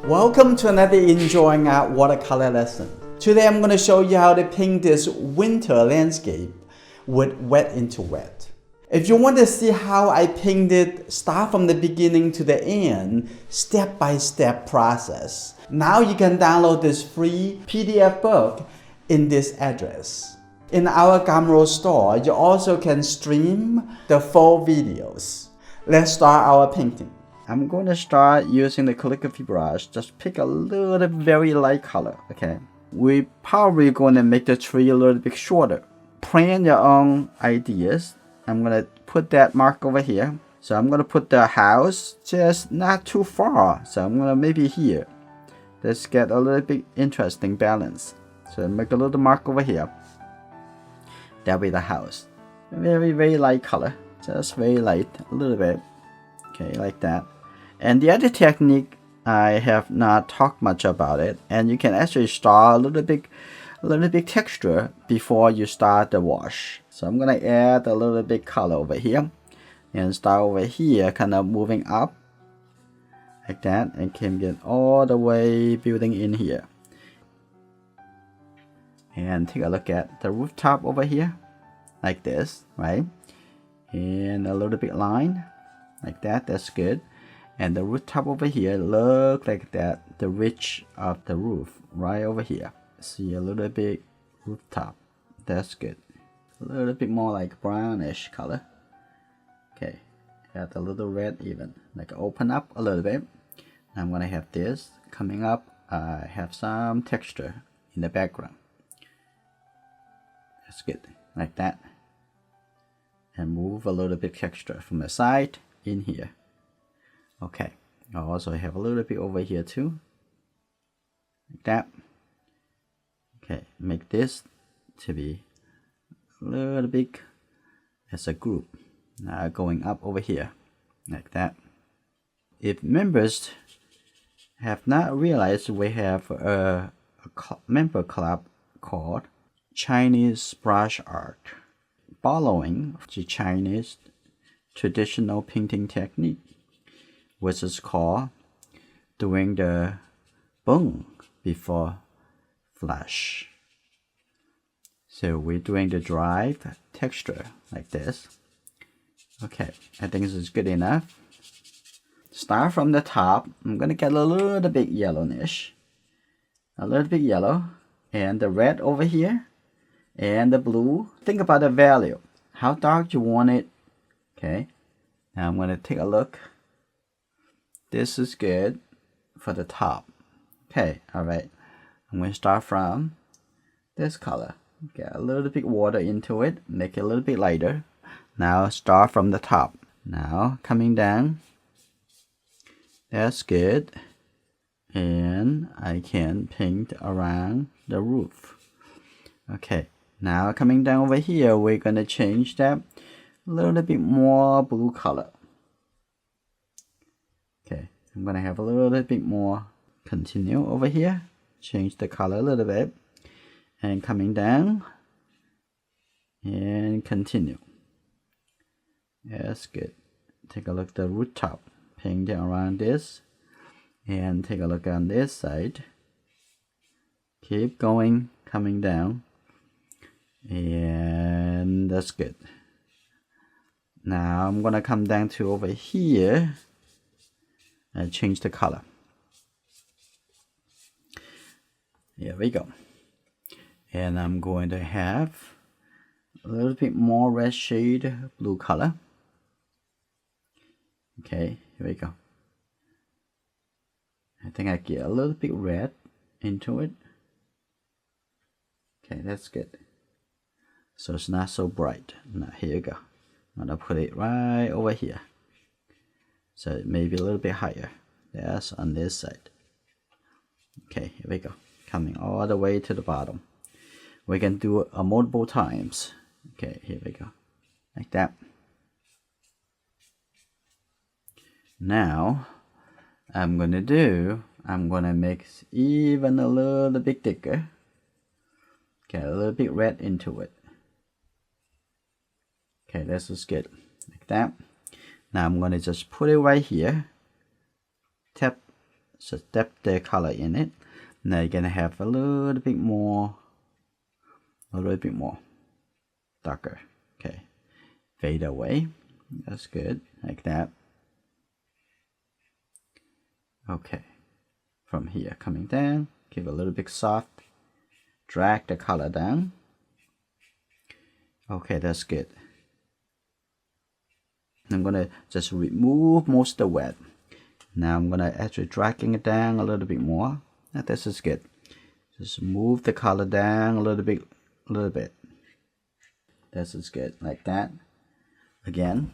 Welcome to another Enjoying Art watercolor lesson. Today I'm going to show you how to paint this winter landscape with wet into wet. If you want to see how I painted, start from the beginning to the end, step-by-step process, now you can download this free PDF book in this address. In our Gumroad store, you also can stream the full videos. Let's start our painting. I'm going to start using the calligraphy brush. Just pick a little very light color, okay? We're probably going to make the tree a little bit shorter. Plan your own ideas. I'm going to put that mark over here. So I'm going to put the house just not too far. So I'm going to maybe here. Let's get a little bit interesting balance. So make a little mark over here. That'll be the house. Very light color. Just very light, a little bit. Okay, like that. And the other technique, I have not talked much about it, and you can actually start a little bit texture before you start the wash. So I'm gonna add a little bit color over here, and start over here, kind of moving up, like that, and can get all the way building in here. And take a look at the rooftop over here, like this, right? And a little bit line. Like that, that's good. And the rooftop over here look like that, the ridge of the roof right over here. See a little bit rooftop, that's good. A little bit more like brownish color. Okay, add a little red even, like open up a little bit. I'm gonna have this coming up. I have some texture in the background. That's good, like that. And move a little bit texture from the side in here. Okay, I also have a little bit over here too, like that. Okay, make this to be a little bit as a group. Now going up over here, like that. If members have not realized, we have a member club called Chinese Brush Art, following the Chinese traditional painting technique, which is called doing the bone before flash. So we're doing the dry texture like this. Okay, I think this is good enough. Start from the top. I'm gonna get a little bit yellowish, a little bit yellow, and the red over here, and the blue. Think about the value, how dark you want it. Okay, now I'm going to take a look. This is good for the top. Okay, alright. I'm going to start from this color. Get a little bit water into it, make it a little bit lighter. Now start from the top. Now coming down. That's good. And I can paint around the roof. Okay, now coming down over here, we're going to change that. A little bit more blue color. Okay, I'm gonna have a little bit more. Continue over here, change the color a little bit, and coming down and continue. That's good. Take a look at the rooftop, paint around this, and take a look on this side. Keep going, coming down, and that's good. Now I'm gonna come down to over here and change the color. Here we go. And I'm going to have a little bit more red shade blue color. Okay, here we go. I think I get a little bit red into it. Okay, that's good. So it's not so bright. Now here you go. I'm gonna put it right over here, so it may be a little bit higher. That's on this side. Okay, here we go. Coming all the way to the bottom. We can do it multiple times. Okay, here we go, like that. Now I'm gonna make even a little bit thicker. Get a little bit red into it. Okay, this is good, like that. Now I'm going to just put it right here, tap So dip the color in it. Now you're gonna have a little bit more darker. Okay, fade away. That's good, like that. Okay, from here coming down, give a little bit soft, drag the color down. Okay, that's good. I'm gonna just remove most of the wet. Now I'm gonna actually dragging it down a little bit more. Now this is good. Just move the color down a little bit. This is good, like that. Again,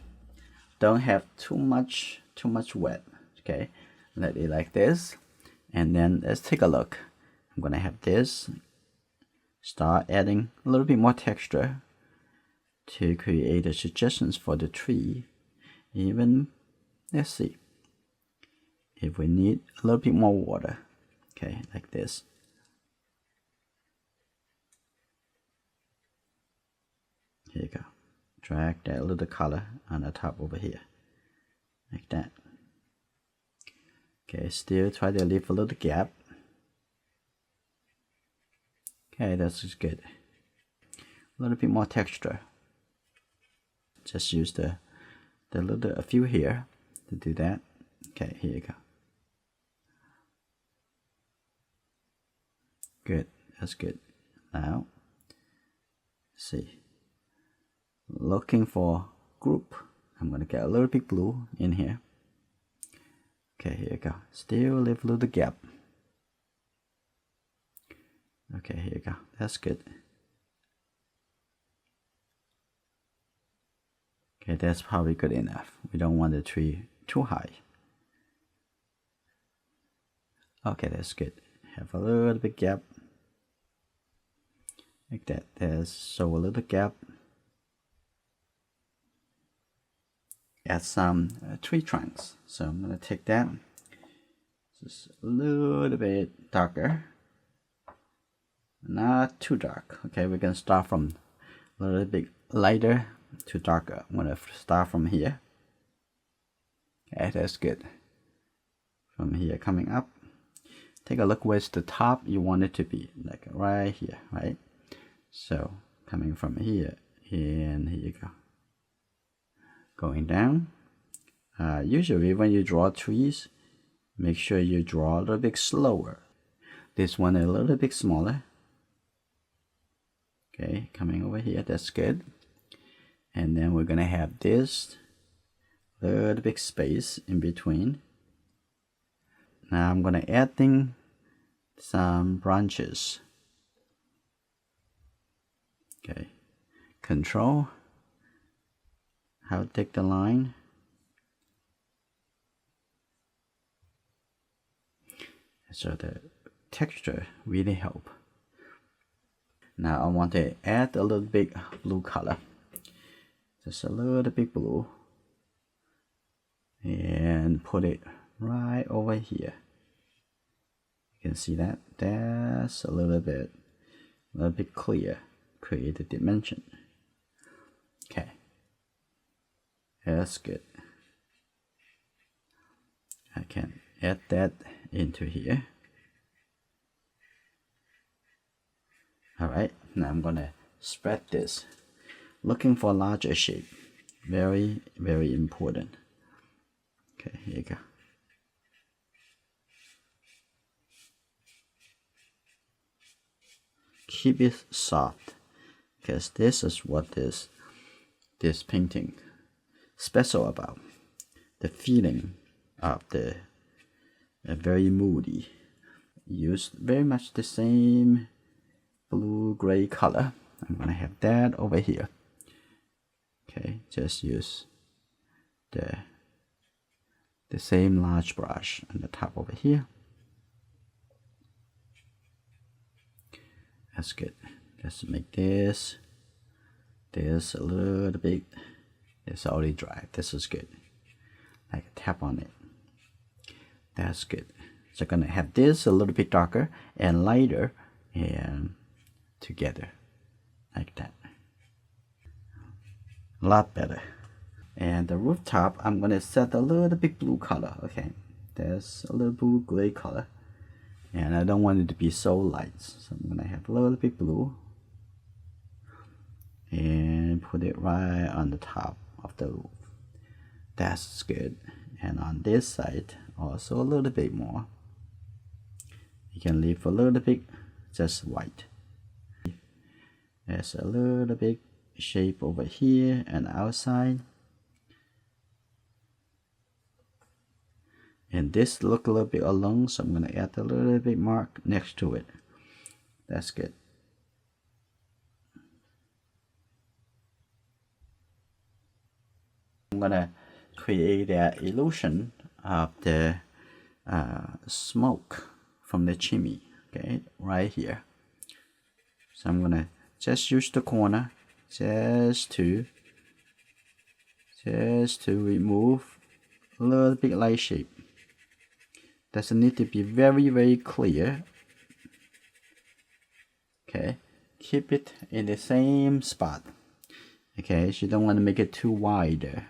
don't have too much wet. Okay, let it like this, and then let's take a look. I'm gonna have this. Start adding a little bit more texture to create the suggestions for the tree. Even, let's see if we need a little bit more water. Okay, like this. Here you go. Drag that little color on the top over here, like that. Okay, still try to leave a little gap. Okay, that's good. A little bit more texture. Just use a few here to do that. Okay, here you go. Good, that's good. Now, see. Looking for group. I'm gonna get a little bit blue in here. Okay, here you go. Still leave a little gap. Okay, here you go. That's good. Okay, that's probably good enough. We don't want the tree too high. Okay, that's good. Have a little bit gap. Like that. There's so a little gap. Add some tree trunks. So I'm going to take that. Just a little bit darker. Not too dark. Okay, we're going to start from a little bit lighter to darker. I'm going to start from here. Okay, that's good. From here coming up. Take a look where's the top you want it to be. Like right here, right? So coming from here, and here you go. Going down. Usually when you draw trees, make sure you draw a little bit slower. This one a little bit smaller. Okay, coming over here, that's good. And then we're gonna have this little bit space in between. Now I'm gonna add some branches. Okay, control. How to take the line. So the texture really help. Now I want to add a little bit blue color. Just a little bit blue. And put it right over here. You can see that. That's a little bit clear. Create a dimension. Okay. That's good. I can add that into here. Alright, now I'm gonna spread this. Looking for larger shape. Very, very important. Okay, here you go. Keep it soft, because this is what this painting special about. The feeling of the very moody. Use very much the same blue gray color. I'm gonna have that over here. Okay, just use the same large brush on the top over here. That's good. Let's make this a little bit. It's already dry. This is good. Like a tap on it. That's good. So I'm gonna have this a little bit darker and lighter and together like that. A lot better. And the rooftop, I'm gonna set a little bit blue color. Okay, there's a little blue gray color, and I don't want it to be so light, so I'm gonna have a little bit blue and put it right on the top of the roof. That's good. And on this side also a little bit more. You can leave a little bit just white. There's a little bit shape over here and outside. And this look a little bit alone, so I'm gonna add a little bit mark next to it. That's good. I'm gonna create an illusion of the smoke from the chimney, okay, right here. So I'm gonna just use the corner just to remove a little bit light shape. Doesn't need to be very clear. Okay, keep it in the same spot. Okay, so you don't want to make it too wide.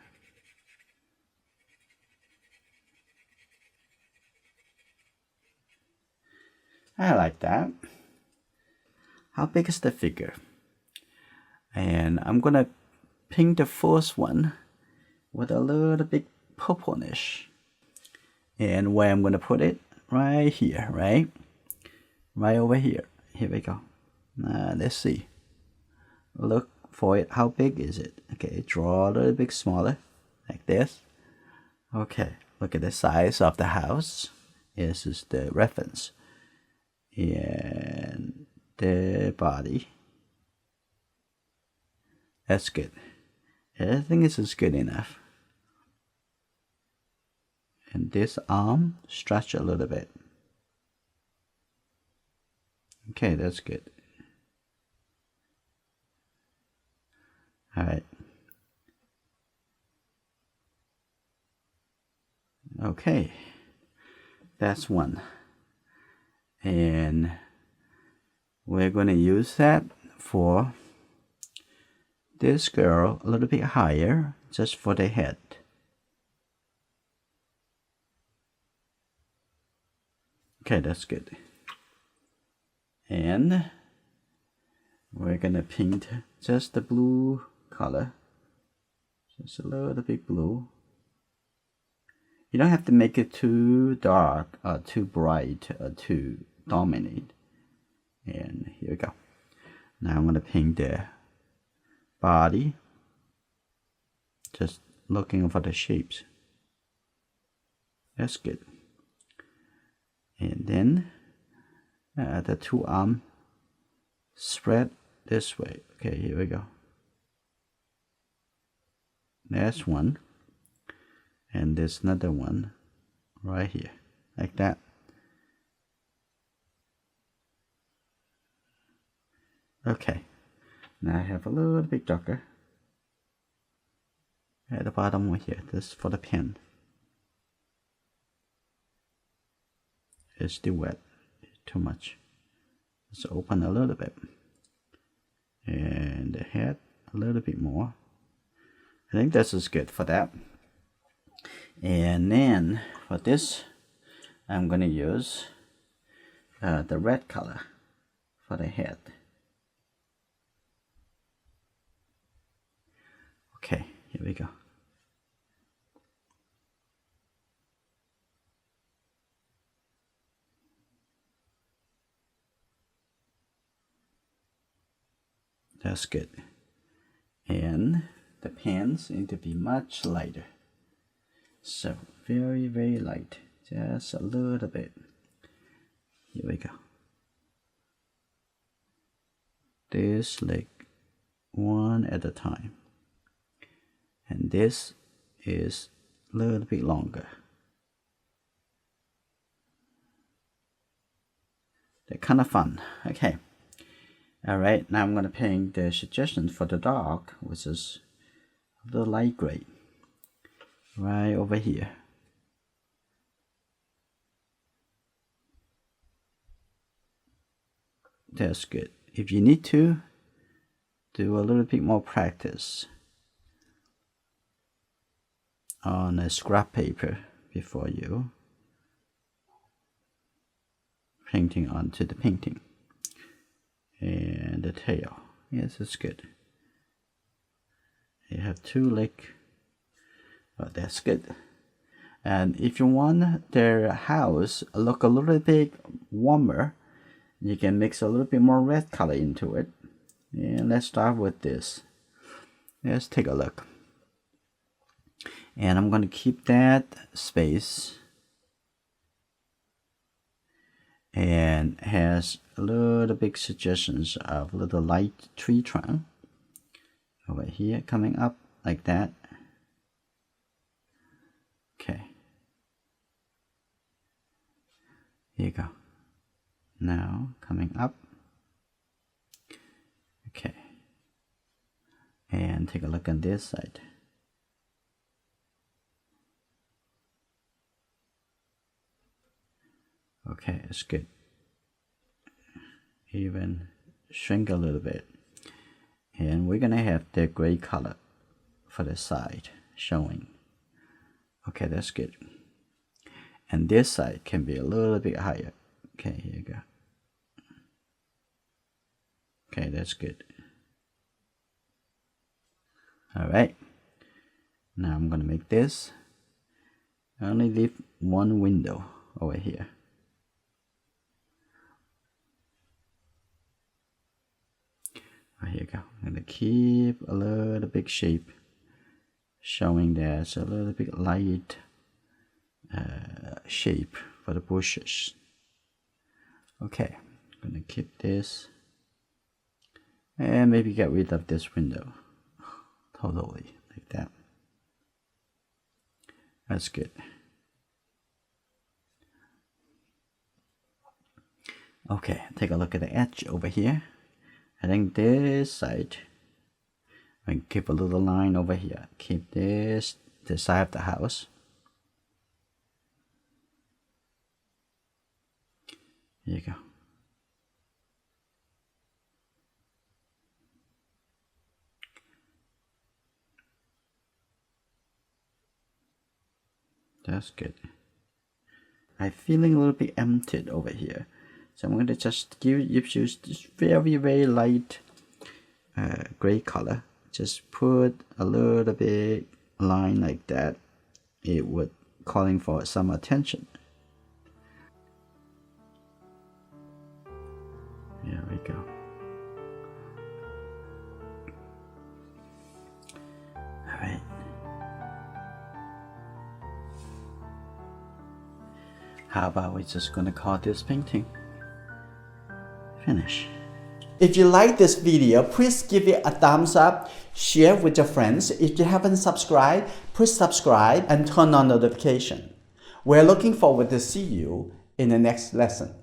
I like that. How big is the figure? And I'm gonna paint the first one with a little bit purplish. And where I'm gonna put it? Right here, right? Right over here. Here we go. Let's see. Look for it. How big is it? Okay, draw a little bit smaller, like this. Okay, look at the size of the house. This is the reference. And the body. That's good. I think this is good enough. And this arm, stretch a little bit. Okay, that's good. Alright. Okay, that's one. And we're going to use that for this girl a little bit higher, just for the head. Okay, that's good. And we're going to paint just the blue color, just a little bit blue. You don't have to make it too dark or too bright or too dominate. And here we go. Now I'm going to paint the body, just looking for the shapes. That's good. And then the two arm spread this way. Okay, here we go. There's one. And there's another one right here, like that. Okay, now I have a little bit darker at the bottom over here. This is for the pen. It's still wet, too much. Let's open a little bit. And the head a little bit more. I think this is good for that. And then for this, I'm going to use the red color for the head. Okay, here we go. That's good. And the pens need to be much lighter. So very light, just a little bit. Here we go. This like one at a time. And this is a little bit longer. They're kind of fun. Okay. Alright, now I'm going to paint the suggestion for the dog, which is the light gray. Right over here. That's good. If you need to, do a little bit more practice on a scrap paper before you painting onto the painting. And the tail. Yes, it's good. You have 2 legs. Oh, that's good. And if you want their house look a little bit warmer, you can mix a little bit more red color into it. And let's start with this. Let's take a look. And I'm going to keep that space. And has a little bit suggestions of little light tree trunk over here coming up like that. Okay. Here you go. Now coming up. Okay. And take a look on this side. Okay, it's good. Even shrink a little bit. And we're gonna have the gray color for the side showing. Okay, that's good. And this side can be a little bit higher. Okay, here you go. Okay, that's good. Alright. Now I'm gonna make this. I only leave 1 window over here. Here you go. I'm gonna keep a little bit shape, showing there's a little bit light shape for the bushes. Okay, I'm gonna keep this, and maybe get rid of this window totally like that. That's good. Okay, take a look at the edge over here. I think this side, I keep a little line over here. Keep this the side of the house. Here you go. That's good. I'm feeling a little bit empty over here. So I'm going to just use this very, very light gray color. Just put a little bit line like that. It would calling for some attention. There we go. All right. How about we're just going to call this painting finish. If you like this video, please give it a thumbs up, share with your friends. If you haven't subscribed, please subscribe and turn on notification. We're looking forward to see you in the next lesson.